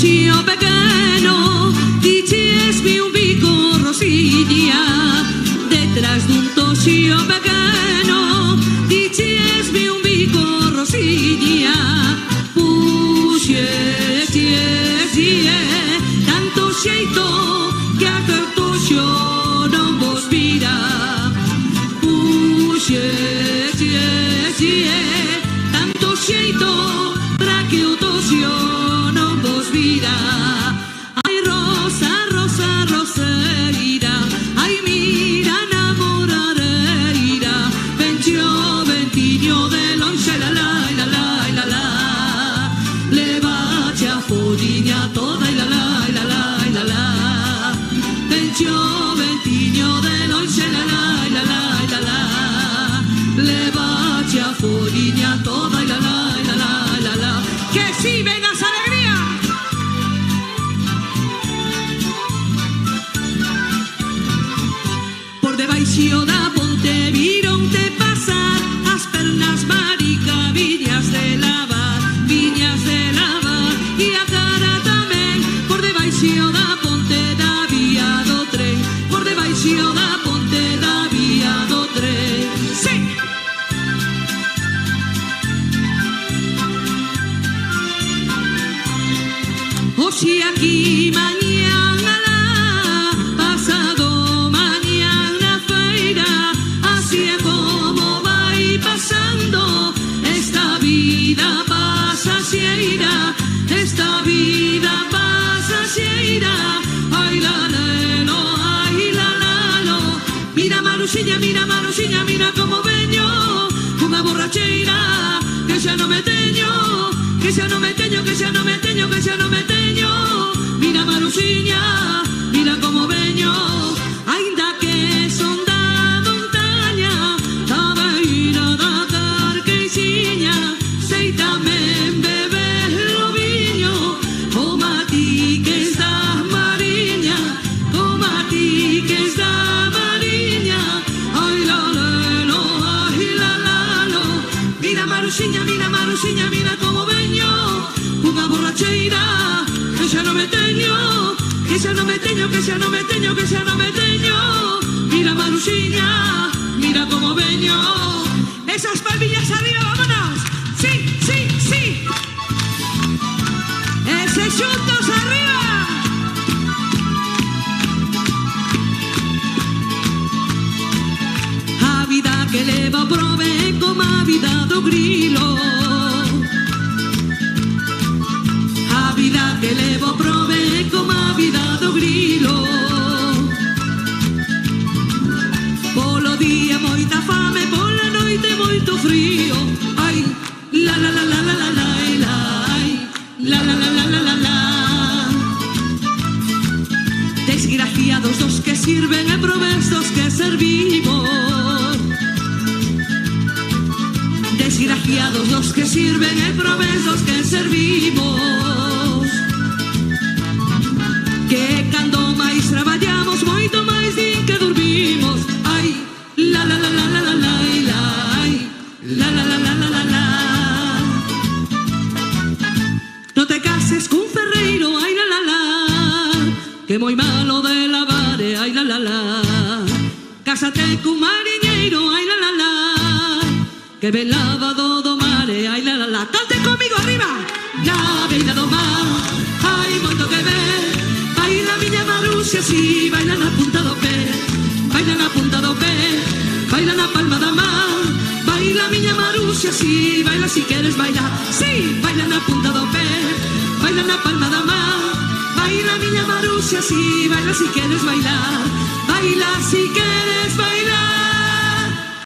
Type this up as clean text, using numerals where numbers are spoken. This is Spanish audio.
tosio pequeno, dicesme un bico rosilla. Detrás dun tosio pequeno, dicesme un bico rosilla. Tanto xeito que aquel toxo non vos vira. Tanto xeito para que o toxo non vos vira. Ai rosa, rosa, roseira, ai mira namorareira, vencio ventiño de lonxe, la la, la la, la la. Levache a fodiña toda, la la, la la, la la. Vencio ventiño de lonxe, la la, la la, la la. Levache a fodiña toda, la la, la la, la la. Que si vengas alegría. Por debaixo da ponte vironte pasar as pernas marica, viñas de lavar, viñas de lavar, e a cara tamén. Por debaixo da ponte da vía do tren, por debaixo da ponte da vía do tren. Sí. Hoxe aquí, mañán alá, pasado mañán na feira, así é como vai pasando esta vida pasaxeira, esta vida pasaxeira. Ai la lelo, ai la lalo. Mira Maruxiña, mira como veño, unha borracheira que xa non me teño, que xa non me teño, que xa non me teño, que xa non me teño. Mira Maruxiña, mira como veño, aínda que son da montaña, da beira da Carqueixiña, sei tamén beber o viño, como a ti que es da Mariña, como a ti que es da Mariña. Ai la lelo, ai la lalo. Mira Maruxiña, mira como veño, unha borracheira que xa non me teño, que xa non me teño, que xa non me teño, que xa non me teño. Mira Maruxiña, mira como veño. Esas palmiñas arriba, vámonos. Sí, sí, sí. Ese xuntos arriba. A vida que leva prove como a vida do grilo. A vida que levo prove como a vida do grilo. Polo día moita fame, pola noite moito frío. Ai, la la la la la la la la, la la la la la la la. Desgraciados dos que sirven e probes dos que servimos. Desgraciados los que sirven e probes los que servimos. Que cando máis traballamos moito máis din que dormimos. Ai, la la la la la la la la, la la la la la la la. Non te cases cun ferreiro, ai la la la, que moi malo de lavar, ai la la la. Cásate cun mariñeiro, ai la la la, que ben lavado do mar, ai la la la. Cante comigo arriba. Na beira do mar hai moito que ver. Baila miña Maruxa, si baila na punta do pé, baila na punta do pé, baila na palma da man. Baila miña Maruxa, si baila si queres bailar, si baila na punta do pé, baila na palma da man. Baila miña Maruxa, si baila si queres bailar, baila si queres bailar.